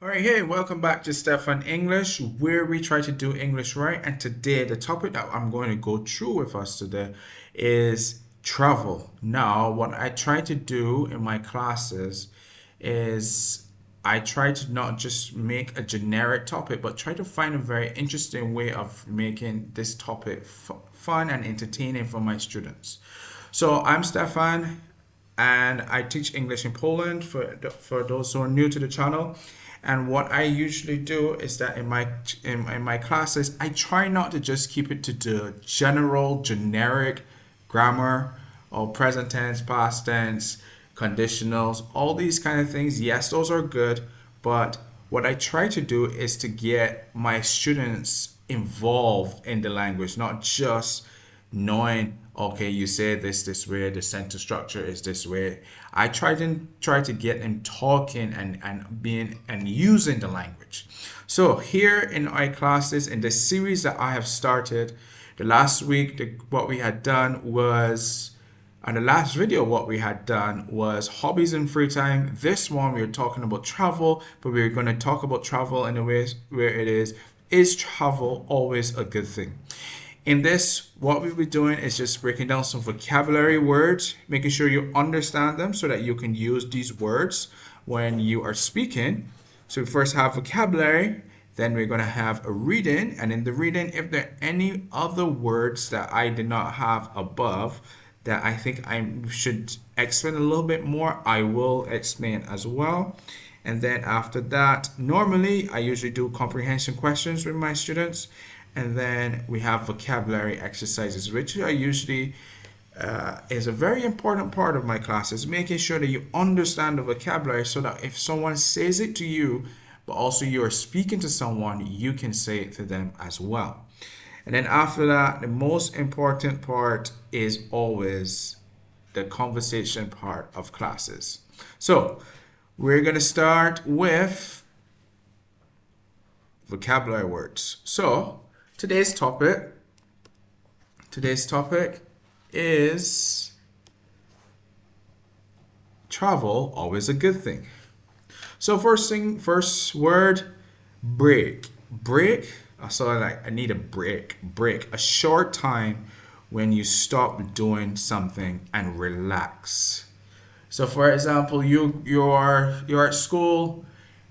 All right, hey, welcome back to Stefan English, where we try to do English right. And today, the topic that I'm going to go through with us today is travel. Now, what I try to do in my classes is I try to not just make a generic topic, but try to find a very interesting way of making this topic fun and entertaining for my students. So, I'm Stefan and I teach English in Poland for those who are new to the channel. And what I usually do is that in my classes, I try not to just keep it to the general, generic grammar or present tense, past tense, conditionals, all these kind of things. Yes, those are good, but what I try to do is to get my students involved in the language, not just knowing, okay, you say this way, the sentence structure is this way. I try to get them talking and being and using the language. So here in my classes, in the series that I have started, the last week, what we had done was, and the last video, what we had done was hobbies and free time. This one, we were talking about travel, but we're going to talk about travel in a way where it is travel always a good thing? In this, what we'll be doing is just breaking down some vocabulary words, making sure you understand them so that you can use these words when you are speaking. So we first have vocabulary, then we're going to have a reading, and in the reading, if there are any other words that I did not have above that I think I should explain a little bit more, I will explain as well. And then after that, normally I usually do comprehension questions with my students. And then we have vocabulary exercises, which I usually is a very important part of my classes, making sure that you understand the vocabulary so that if someone says it to you, but also you are speaking to someone, you can say it to them as well. And then after that, the most important part is always the conversation part of classes. So we're going to start with vocabulary words. So today's topic is travel always a good thing. So first word, break. Break. So I need a break. Break. A short time when you stop doing something and relax. So for example, you're at school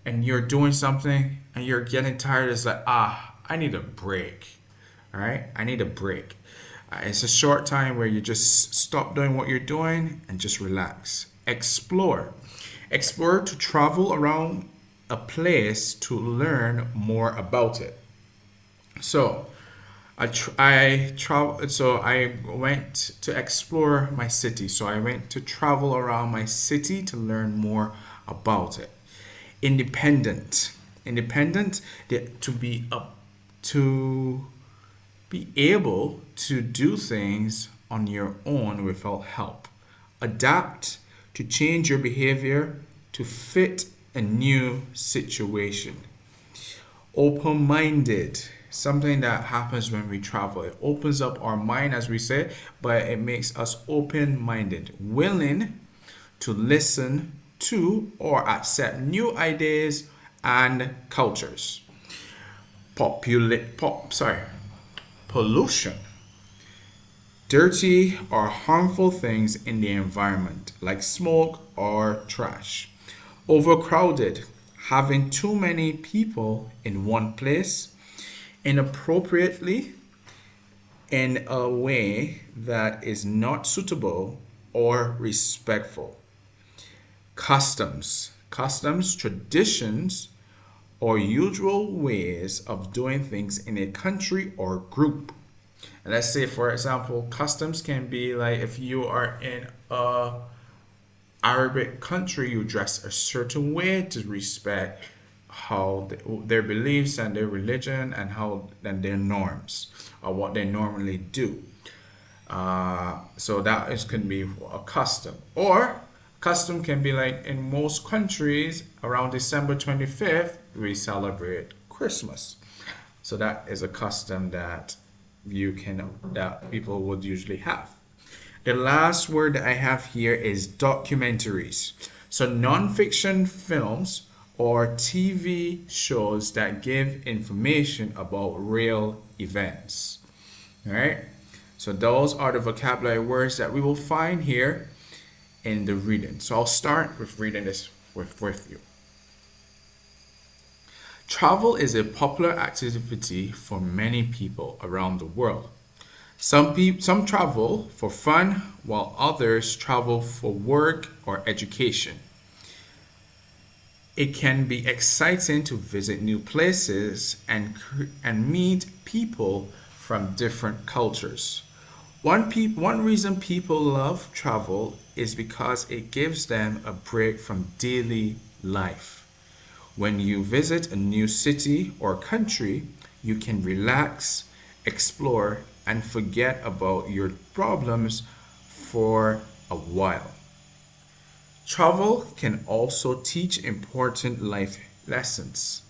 and you're doing something and you're getting tired. It's like, I need a break. All right, I need a break. It's a short time where you just stop doing what you're doing and just relax. Explore. Explore, to travel around a place to learn more about it. So I travel. So I went to explore my city. So I went to travel around my city to learn more about it. Independent. Independent, to be able to do things on your own without help. Adapt, to change your behavior to fit a new situation. Open-minded, something that happens when we travel. It opens up our mind, as we say, but it makes us open-minded. Willing to listen to or accept new ideas and cultures. Pollution. Dirty or harmful things in the environment, like smoke or trash. Overcrowded. Having too many people in one place inappropriately in a way that is not suitable or respectful. Customs. Customs, traditions, or usual ways of doing things in a country or group. And let's say, for example, customs can be like if you are in a Arabic country, you dress a certain way to respect how their beliefs and their religion and their norms or what they normally do. So that is can be a custom. Or custom can be like in most countries around December 25th, we celebrate Christmas. So that is a custom that that people would usually have. The last word that I have here is documentaries. So non-fiction films or TV shows that give information about real events. All right. So those are the vocabulary words that we will find here in the reading. So I'll start with reading this with you. Travel is a popular activity for many people around the world. Some travel for fun, while others travel for work or education. It can be exciting to visit new places and meet people from different cultures. One reason people love travel is because it gives them a break from daily life. When you visit a new city or country, you can relax, explore, and forget about your problems for a while. Travel can also teach important life lessons.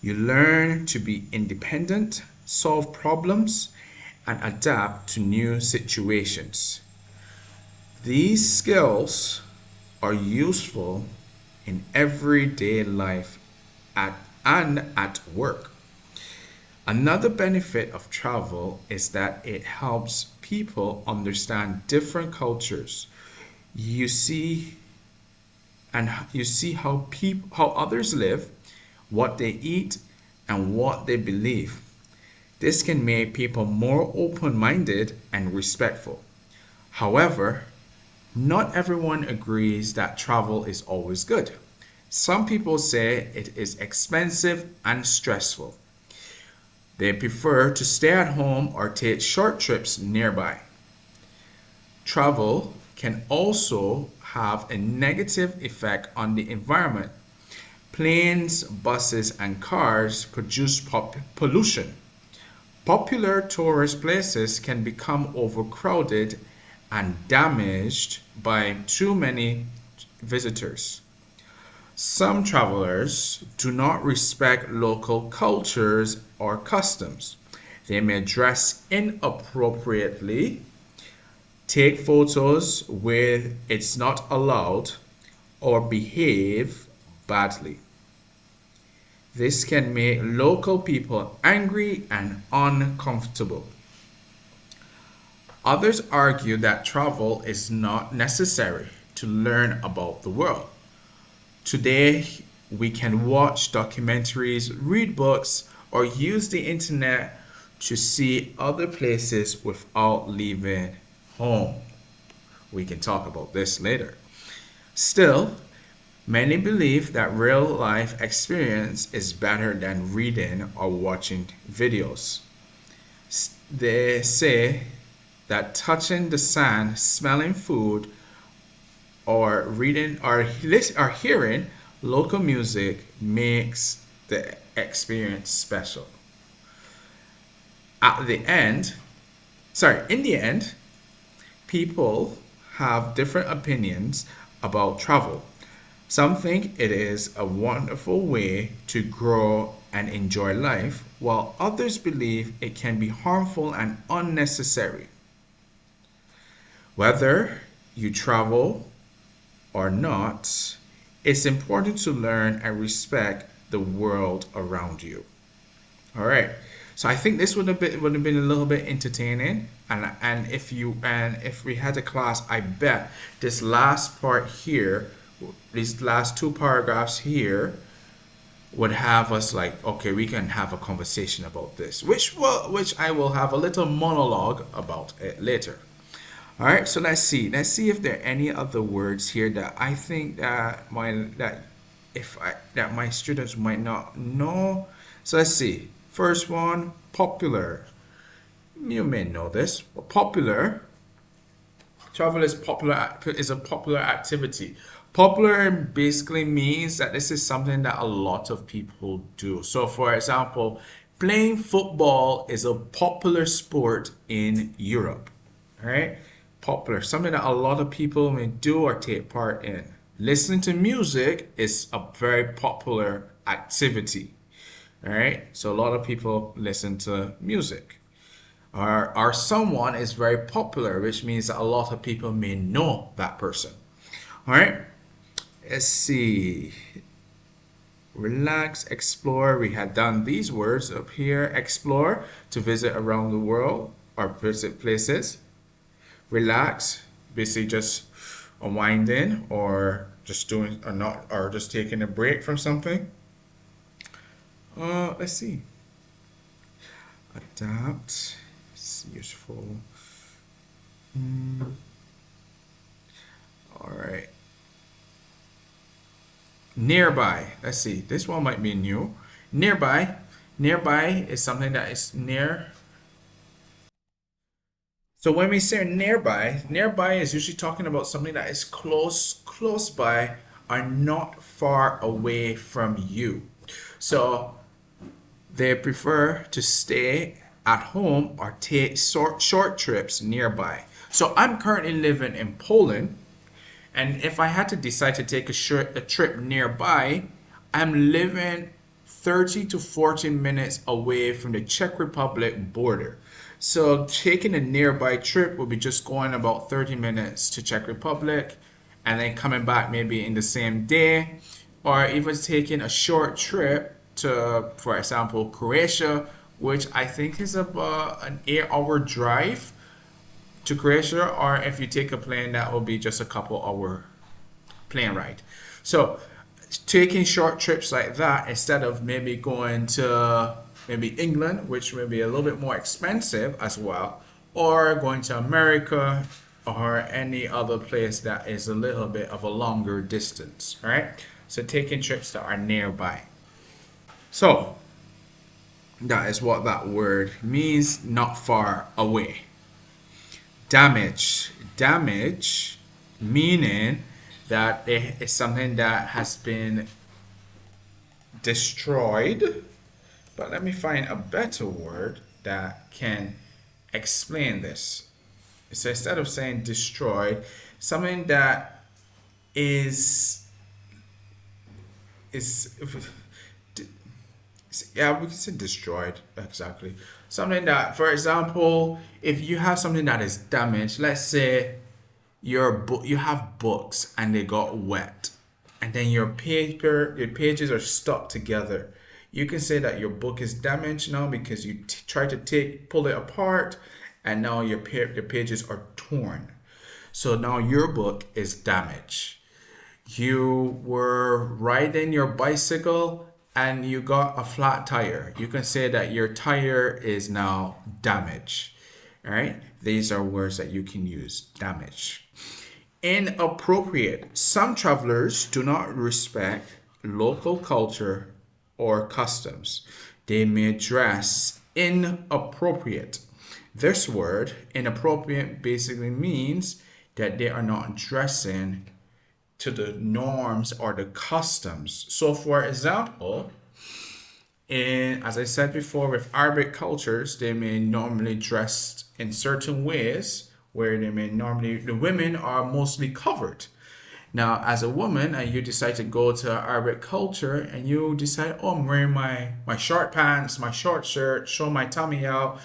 You learn to be independent, solve problems, and adapt to new situations. These skills are useful in everyday life and at work. Another benefit of travel is that it helps people understand different cultures. You see you see how others live, what they eat, and what they believe. This can make people more open-minded and respectful. However, not everyone agrees that travel is always good. Some people say it is expensive and stressful. They prefer to stay at home or take short trips nearby. Travel can also have a negative effect on the environment. Planes, buses, and cars produce pollution. Popular tourist places can become overcrowded and damaged by too many visitors. Some travelers do not respect local cultures or customs. They may dress inappropriately, take photos where it's not allowed, or behave badly. This can make local people angry and uncomfortable. Others argue that travel is not necessary to learn about the world. Today, we can watch documentaries, read books, or use the internet to see other places without leaving home. We can talk about this later. Still, many believe that real life experience is better than reading or watching videos. They say that touching the sand, smelling food, or reading or hearing local music makes the experience special. At the end, in the end, people have different opinions about travel. Some think it is a wonderful way to grow and enjoy life, while others believe it can be harmful and unnecessary. Whether you travel or not, it's important to learn and respect the world around you. All right. So I think this would have been a little bit entertaining, and if we had a class, I bet this last part here, these last two paragraphs here, would have us like, okay, we can have a conversation about this, which I will have a little monologue about it later. All right, so let's see. Let's see if there are any other words here that I think that my students might not know. So let's see. First one, popular. You may know this, but popular. Travel is a popular activity. Popular basically means that this is something that a lot of people do. So, for example, playing football is a popular sport in Europe. All right, popular, something that a lot of people may do or take part in. Listening to music is a very popular activity. All right, so a lot of people listen to music. Or someone is very popular, which means that a lot of people may know that person. All right, let's see. relax, explore. We had done these words up here. Explore, to visit around the world or visit places. Relax, basically just unwinding or just doing or not or just taking a break from something. Let's see. Adapt. It's useful. All right. Nearby. Let's see. This one might be new. Nearby. Nearby is something that is near. So when we say nearby, nearby is usually talking about something that is close by, or not far away from you. So they prefer to stay at home or take short trips nearby. So I'm currently living in Poland, and if I had to decide to take a trip nearby, I'm living 30 to 40 minutes away from the Czech Republic border. So taking a nearby trip would be just going about 30 minutes to Czech Republic and then coming back maybe in the same day, or even taking a short trip to, for example, Croatia, which I think is about an 8 hour drive to Croatia, or if you take a plane, that will be just a couple hour plane ride. So taking short trips like that instead of maybe going to maybe England, which may be a little bit more expensive as well, or going to America or any other place that is a little bit of a longer distance, right? So taking trips that are nearby. So that is what that word means, not far away. Damage. Damage meaning that it is something that has been destroyed. But let me find a better word that can explain this. So instead of saying destroyed, something that is yeah, we can say destroyed, exactly. Something that, for example, if you have something that is damaged, let's say you have books and they got wet, and then your pages are stuck together. You can say that your book is damaged now because you try to pull it apart, and now your pages are torn. So now your book is damaged. You were riding your bicycle and you got a flat tire. You can say that your tire is now damaged. All right? These are words that you can use. Damage. Inappropriate. Some travelers do not respect local culture or customs. They may dress inappropriate. This word, inappropriate, basically means that they are not dressing to the norms or the customs. So for example, as I said before, with Arabic cultures, they may normally dress in certain ways where the women are mostly covered. Now, as a woman, and you decide to go to Arabic culture and you decide, oh, I'm wearing my short pants, my short shirt, show my tummy out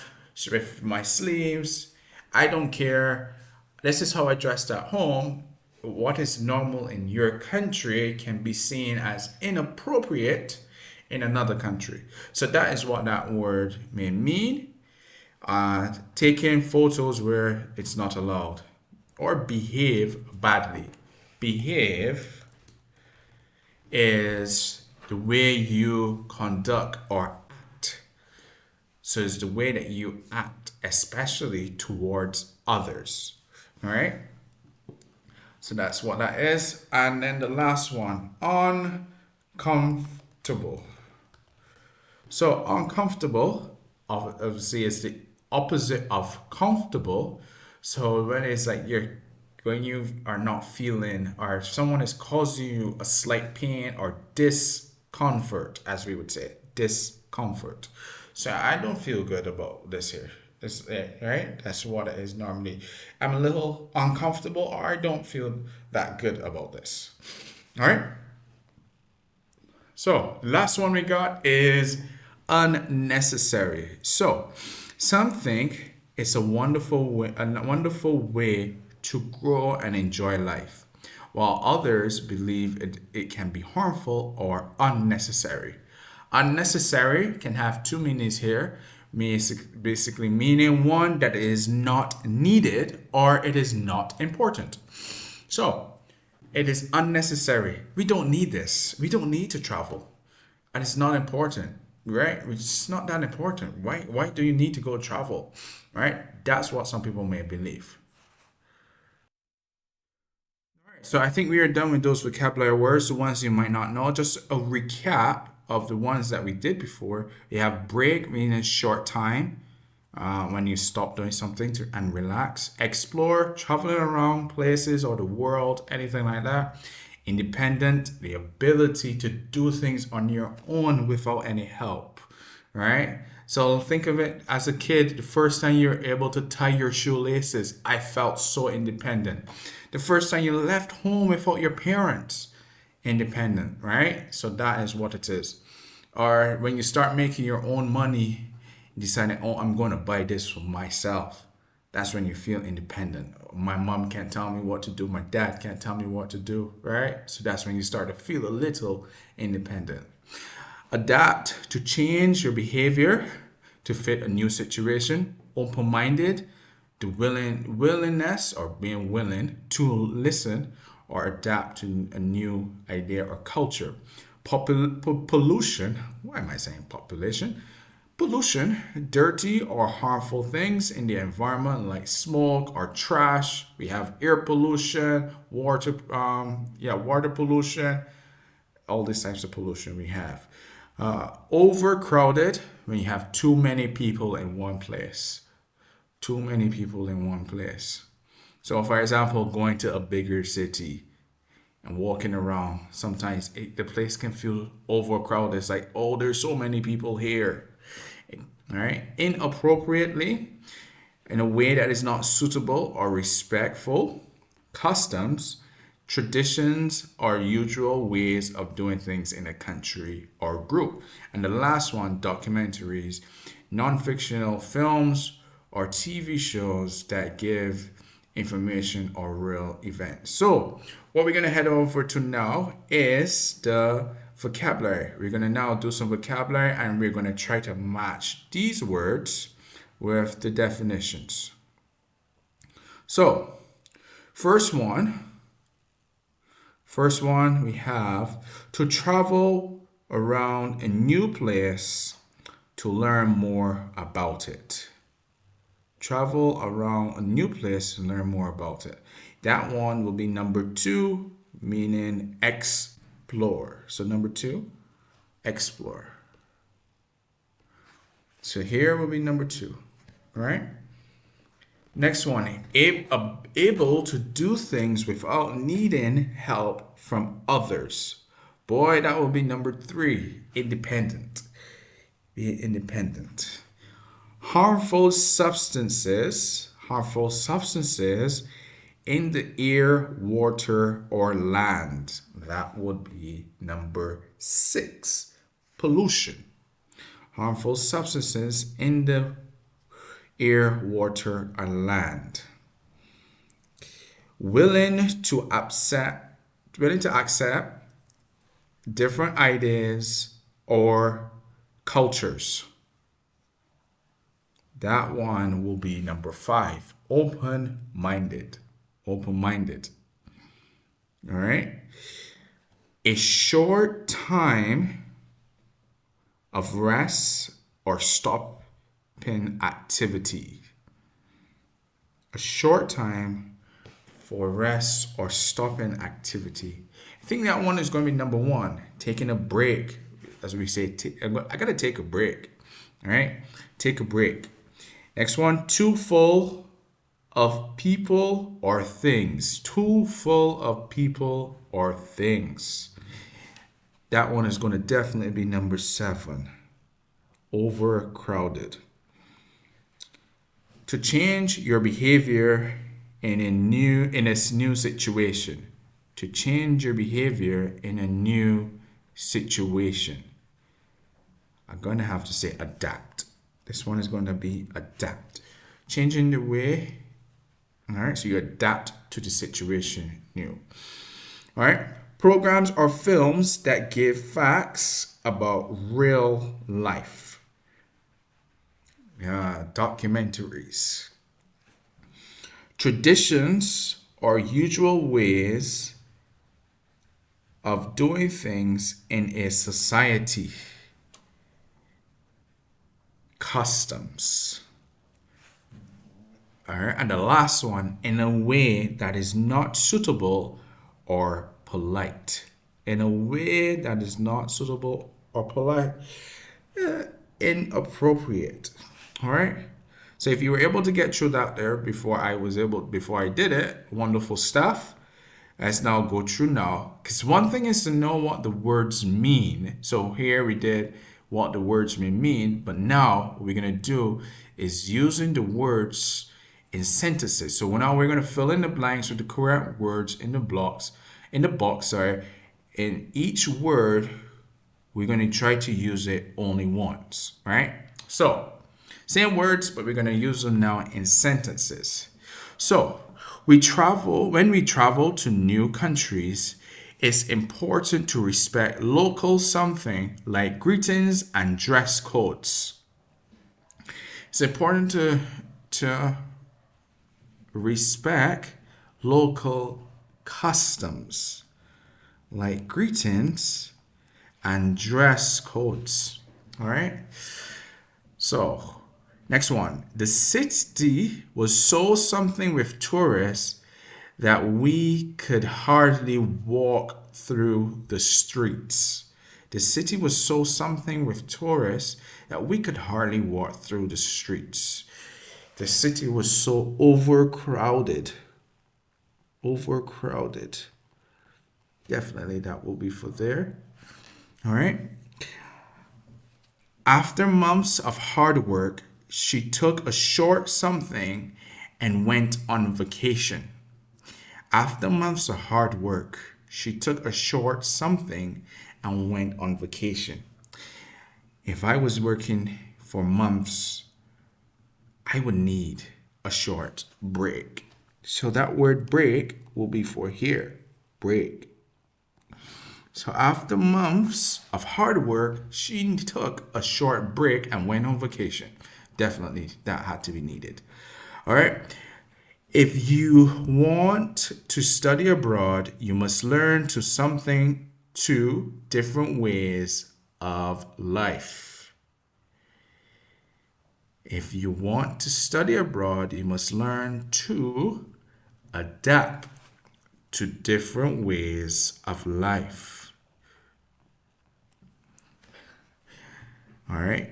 with my sleeves. I don't care. This is how I dressed at home. What is normal in your country can be seen as inappropriate in another country. So that is what that word may mean. Taking photos where it's not allowed, or behave badly. Behave is the way you conduct or act. So it's the way that you act, especially towards others. All right? So that's what that is. And then the last one, uncomfortable. So uncomfortable, obviously, is the opposite of comfortable. So when you are not feeling, or if someone is causing you a slight pain or discomfort, as we would say, discomfort. So I don't feel good about this here. This, right? That's what it is normally. I'm a little uncomfortable, or I don't feel that good about this. All right? So last one we got is unnecessary. So some think it's a wonderful way to grow and enjoy life. while others believe it can be harmful or unnecessary. Unnecessary can have two meanings here, basically meaning one that is not needed or it is not important. So, it is unnecessary. We don't need this. We don't need to travel. And it's not important, right? It's not that important. Why do you need to go travel? Right? That's what some people may believe. So I think we are done with those vocabulary words, the ones you might not know. Just a recap of the ones that we did before. You have break, meaning short time, when you stop doing something and relax. Explore, traveling around places or the world, anything like that. Independent, the ability to do things on your own without any help, right? So think of it as a kid, the first time you're able to tie your shoelaces, I felt so independent. The first time you left home without your parents, independent, right? So that is what it is. Or when you start making your own money, deciding, oh, I'm going to buy this for myself. That's when you feel independent. My mom can't tell me what to do. My dad can't tell me what to do, right? So that's when you start to feel a little independent. Adapt, to change your behavior to fit a new situation. Open-minded, the willingness or being willing to listen or adapt to a new idea or culture. Pollution, why am I saying population? Pollution, dirty or harmful things in the environment like smoke or trash. We have air pollution, water pollution, all these types of pollution we have. Overcrowded, when you have too many people in one place. Too many people in one place. So, for example, going to a bigger city and walking around, sometimes the place can feel overcrowded. It's like, oh, there's so many people here. All right. Inappropriately, in a way that is not suitable or respectful. Customs, traditions, or usual ways of doing things in a country or group. And the last one, documentaries, non-fictional films or TV shows that give information or real events. So what we're going to head over to now is the vocabulary. We're going to now do some vocabulary and we're going to try to match these words with the definitions. So first one we have to travel around a new place to learn more about it. Travel around a new place to learn more about it. That one will be number 2, meaning explore. So number 2, explore. So here will be number 2, right? Next one, able to do things without needing help from others. Boy, that will be number 3, independent. Be independent. Harmful substances in the air, water, or land. That would be number 6, pollution. Harmful substances in the air, water, or land. Willing to accept different ideas or cultures. That one will be number 5, open-minded. Open-minded. All right. A short time of rest or stopping activity. A short time for rest or stopping activity. I think that one is going to be number 1, taking a break. As we say, I got to take a break. All right. Take a break. Next one, too full of people or things. Too full of people or things. That one is going to definitely be number 7. Overcrowded. To change your behavior in a new situation. To change your behavior in a new situation. I'm going to have to say adapt. This one is going to be adapt. Changing the way. All right, so you adapt to the situation new. All right. Programs are films that give facts about real life. Yeah, documentaries. Traditions are usual ways of doing things in a society. Customs. All right. And the last one, in a way that is not suitable or polite. In a way that is not suitable or polite. Inappropriate. All right. So if you were able to get through that there before I did it, wonderful stuff. Let's now go through now. Because one thing is to know what the words mean. So here we did what the words may mean, but now what we're going to do is using the words in sentences. So now we're going to fill in the blanks with the correct words in the box, sorry. In each word, we're going to try to use it only once, right? So, same words, but we're going to use them now in sentences. So, when we travel to new countries, it's important to respect local something like greetings and dress codes. It's important to respect local customs like greetings and dress codes. All right. So, next one. The city was so something with tourists that we could hardly walk through the streets. The city was so something with tourists that we could hardly walk through the streets. The city was so overcrowded. Overcrowded. Definitely that will be for there. All right. After months of hard work, she took a short something and went on vacation. After months of hard work, she took a short something and went on vacation. If I was working for months, I would need a short break. So that word break will be for here. Break. So after months of hard work, she took a short break and went on vacation. Definitely, that had to be needed. All right. If you want to study abroad, you must learn to something two different ways of life. If you want to study abroad, you must learn to adapt to different ways of life. All right.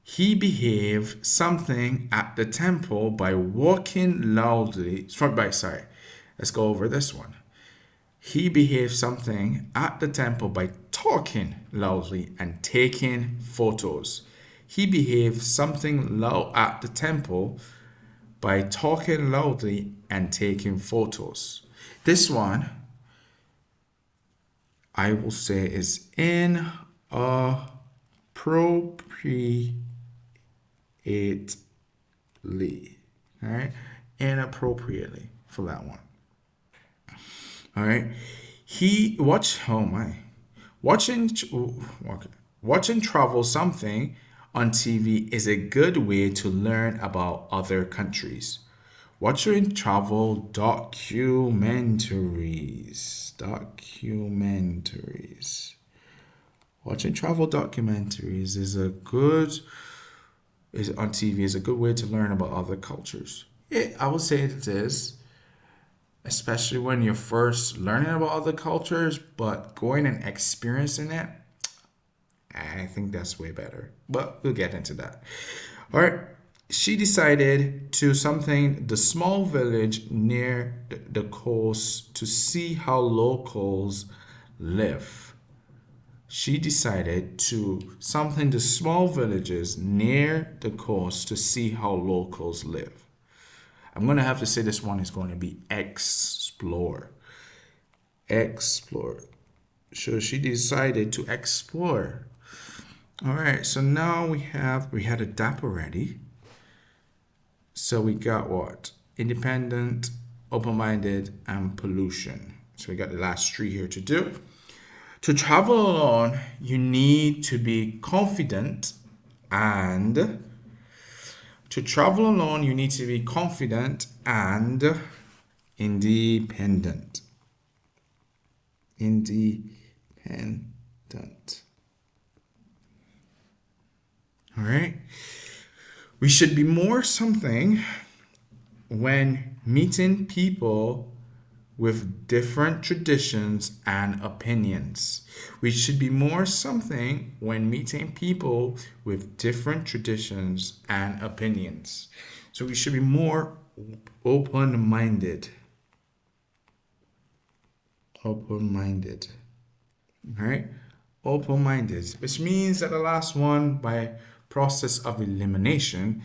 He behaved something at the temple by walking loudly. Let's go over this one. He behaved something at the temple by talking loudly and taking photos. He behaved something loud at the temple by talking loudly and taking photos. This one, I will say, is inappropriately. All right, inappropriately for that one. All right, watching travel something on TV is a good way to learn about other countries. Watching travel documentaries. Watching travel documentaries is on TV is a good way to learn about other cultures. I would say it is, especially when you're first learning about other cultures, but going and experiencing it, I think that's way better. But we'll get into that. All right. She decided to something the small village near the coast to see how locals live. She decided to something the small villages near the coast to see how locals live. I'm going to have to say this one is going to be explore. Explore. So she decided to explore. All right, so now we had adapt already. So we got what? Independent, open-minded, and pollution. So we got the last three here to do. To travel alone, you need to be confident and to travel alone, you need to be confident and independent. Independent. All right. We should be more something when meeting people with different traditions and opinions. We should be more something when meeting people with different traditions and opinions. So we should be more open-minded. Open-minded. All right? Open-minded, which means that the last one, by process of elimination,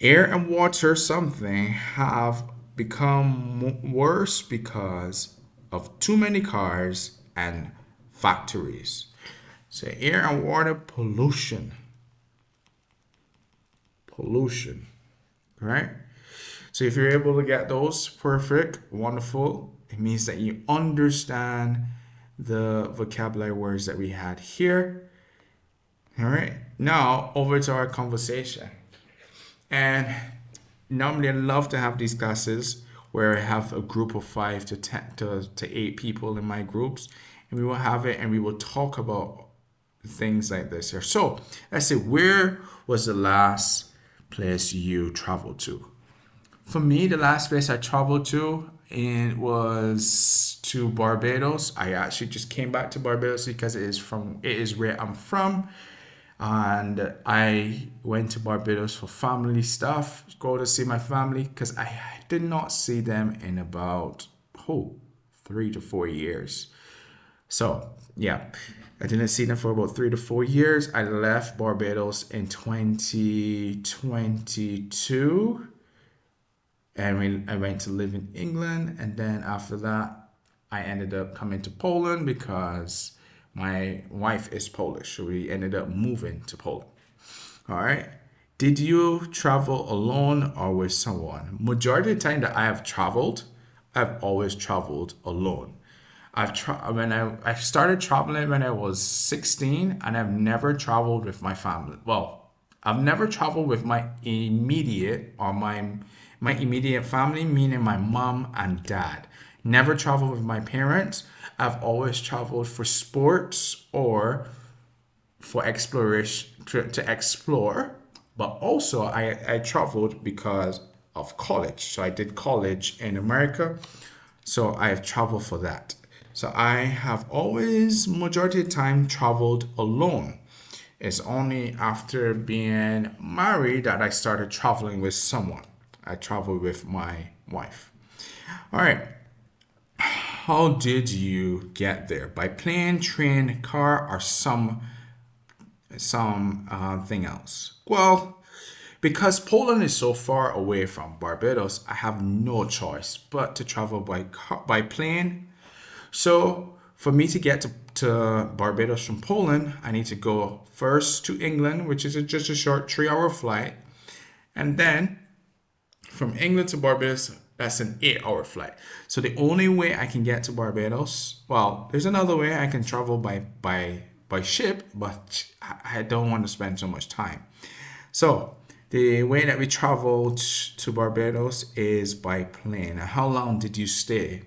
air and water something have become worse because of too many cars and factories. So air and water pollution. Right? So if you're able to get those, perfect, wonderful. It means that you understand the vocabulary words that we had here. All right, now over to our conversation. And normally I love to have these classes where I have a group of 5 to 10 to 8 people in my groups, and we will have it and we will talk about things like this here. So let's say, where was the last place you traveled to? For me, the last place I traveled to was to Barbados. I actually just came back to Barbados because it is where I'm from. And I went to Barbados for family stuff, go to see my family, because I did not see them in about 3 to 4 years. So yeah, I didn't see them for about 3 to 4 years. I left Barbados in 2022, and I went to live in England, and then after that I ended up coming to Poland because my wife is Polish, so we ended up moving to Poland. All right. Did you travel alone or with someone? Majority of the time that I have traveled, I've always traveled alone. I started traveling when I was 16, and I've never traveled with my family. Well, I've never traveled with my immediate family, meaning my mom and dad. Never traveled with my parents. I've always traveled for sports or for exploration, to explore. But also I traveled because of college. So I did college in America. So I have traveled for that. So I have always, majority of the time, traveled alone. It's only after being married that I started traveling with someone. I traveled with my wife. All right. How did you get there? By plane, train, car, or some thing else? Well, because Poland is so far away from Barbados, I have no choice but to travel by plane. So for me to get to Barbados from Poland, I need to go first to England, which is just a short 3-hour flight, and then from England to Barbados, that's an 8-hour flight. So the only way I can get to Barbados, well, there's another way I can travel by ship, but I don't want to spend so much time. So the way that we traveled to Barbados is by plane. How long did you stay?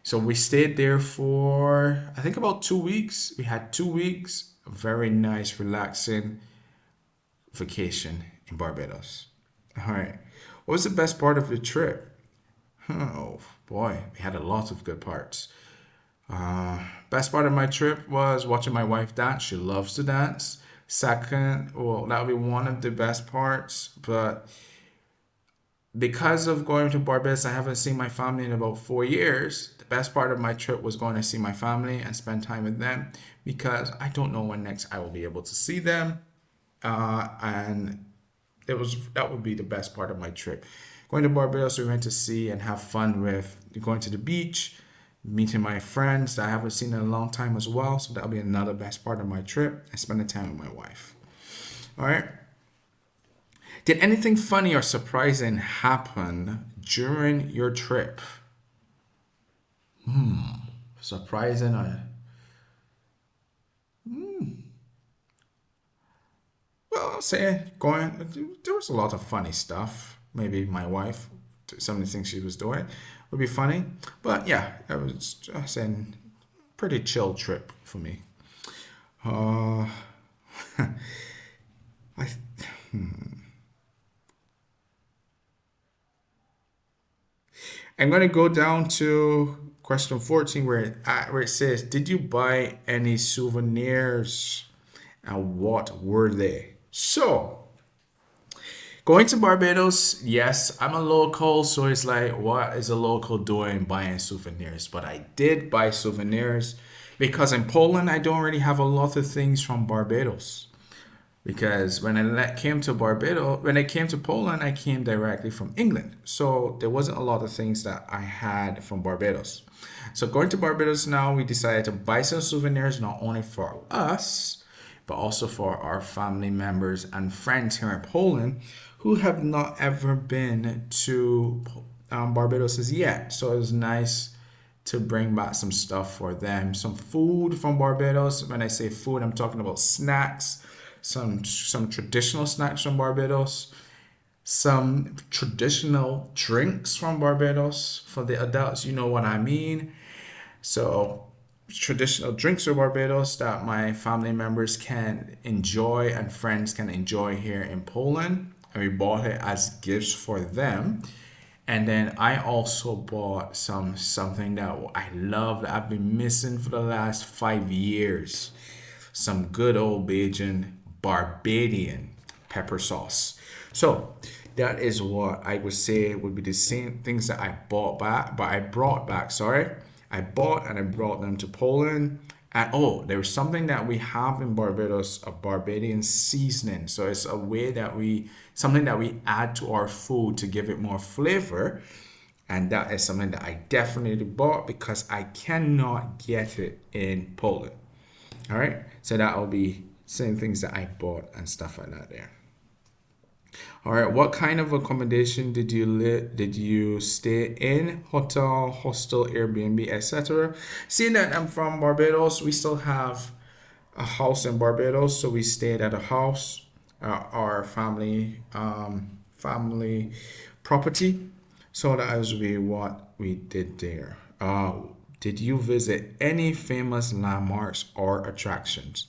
So we stayed there for, I think, about 2 weeks. We had 2 weeks, a very nice, relaxing vacation in Barbados. All right. What was the best part of the trip? Oh boy, we had a lot of good parts. Best part of my trip was watching my wife dance. She loves to dance. Second, well, that would be one of the best parts. But because of going to Barbados, I haven't seen my family in about 4 years. The best part of my trip was going to see my family and spend time with them, because I don't know when next I will be able to see them. And that would be the best part of my trip. Going to Barbados, we went to see and have fun with going to the beach, meeting my friends that I haven't seen in a long time as well. So that'll be another best part of my trip, and spending time with my wife. All right. Did anything funny or surprising happen during your trip? Surprising. Well, I'll say going. There was a lot of funny stuff. Maybe my wife, some of the things she was doing, would be funny. But yeah, it was just a pretty chill trip for me. Uh, I I'm gonna go down to question 14 where it says, "Did you buy any souvenirs and what were they?" So, going to Barbados, yes, I'm a local, so it's like, what is a local doing buying souvenirs? But I did buy souvenirs because in Poland, I don't really have a lot of things from Barbados. Because came to Barbados, when I came to Poland, I came directly from England. So there wasn't a lot of things that I had from Barbados. So going to Barbados now, we decided to buy some souvenirs, not only for us, but also for our family members and friends here in Poland who have not ever been to Barbados as yet. So it was nice to bring back some stuff for them. Some food from Barbados. When I say food, I'm talking about snacks, some traditional snacks from Barbados, some traditional drinks from Barbados for the adults. You know what I mean? So traditional drinks from Barbados that my family members can enjoy and friends can enjoy here in Poland. And we bought it as gifts for them. And then I also bought something that I love that I've been missing for the last 5 years. Some good old Bajan Barbadian pepper sauce. So that is what I would say would be the same things that I brought back, sorry. I bought and I brought them to Poland. And oh, there's something that we have in Barbados, a Barbadian seasoning. So it's a way that something that we add to our food to give it more flavor. And that is something that I definitely bought because I cannot get it in Poland. All right. So that will be same things that I bought and stuff like that there. All right. What kind of accommodation did you stay in? Hotel, hostel, Airbnb, etc. Seeing that I'm from Barbados, we still have a house in Barbados, so we stayed at a house, our family property. So that is what we did there. Did you visit any famous landmarks or attractions?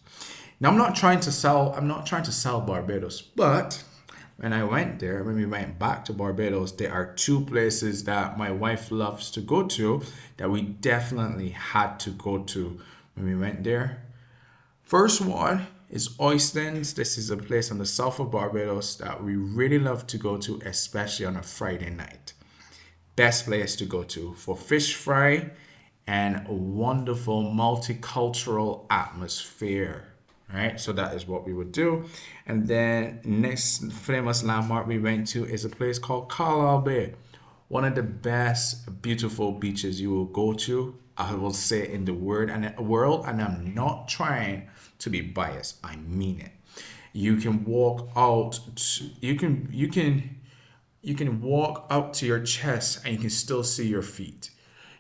Now I'm not trying to sell Barbados, but when we went back to Barbados, there are two places that my wife loves to go to that we definitely had to go to when we went there. First one is Oystins. This is a place on the south of Barbados that we really love to go to, especially on a Friday night. Best place to go to for fish fry and a wonderful multicultural atmosphere. Right, so that is what we would do. And then next famous landmark we went to is a place called Carlisle Bay. One of the best beautiful beaches you will go to, I will say, in the world, and I'm not trying to be biased. I mean it. You can walk out you can walk up to your chest and you can still see your feet.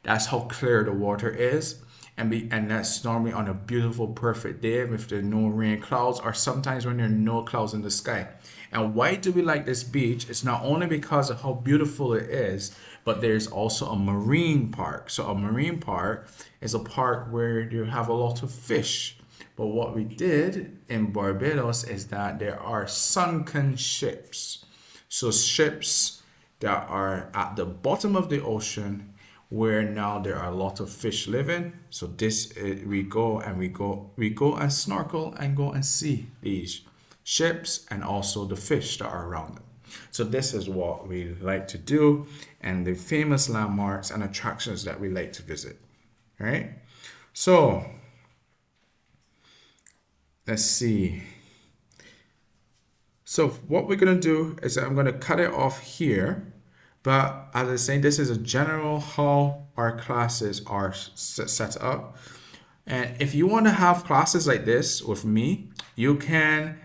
That's how clear the water is. And that's normally on a beautiful, perfect day if there are no rain clouds, or sometimes when there are no clouds in the sky. And why do we like this beach? It's not only because of how beautiful it is, but there's also a marine park. So a marine park is a park where you have a lot of fish. But what we did in Barbados is that there are sunken ships. So ships that are at the bottom of the ocean where now there are a lot of fish living. So we go and snorkel and go and see these ships and also the fish that are around them. So this is what we like to do and the famous landmarks and attractions that we like to visit. All right. So let's see. So what we're gonna do is I'm gonna cut it off here. But as I say, this is a general how our classes are set up. And if you want to have classes like this with me, you can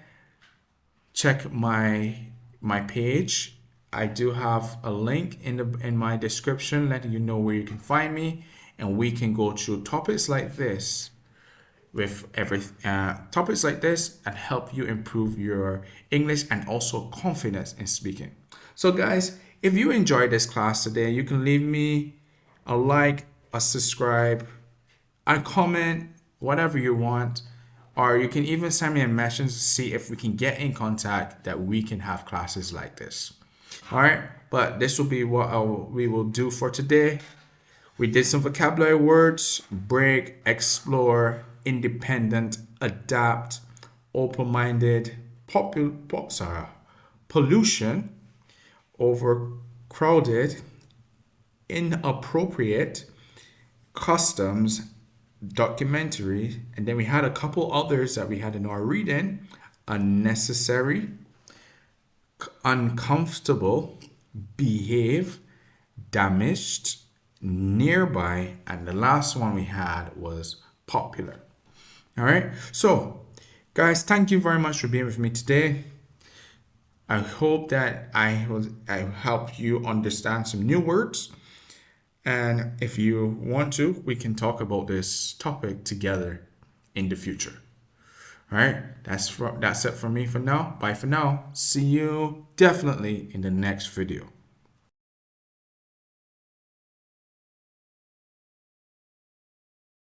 check my page. I do have a link in my description letting you know where you can find me. and we can go through topics like this with topics like this and help you improve your English and also confidence in speaking. So guys, if you enjoyed this class today, you can leave me a like, a subscribe, a comment, whatever you want, or you can even send me a message to see if we can get in contact that we can have classes like this. All right, but this will be what we will do for today. We did some vocabulary words: break, explore, independent, adapt, open-minded, pollution, overcrowded, inappropriate, customs, documentary, and then we had a couple others that we had in our reading: unnecessary, uncomfortable, behave, damaged, nearby, and the last one we had was popular. All right, so guys, thank you very much for being with me today. I hope that I helped you understand some new words, and if you want to, we can talk about this topic together in the future. All right, that's it for me for now. Bye for now. See you definitely in the next video.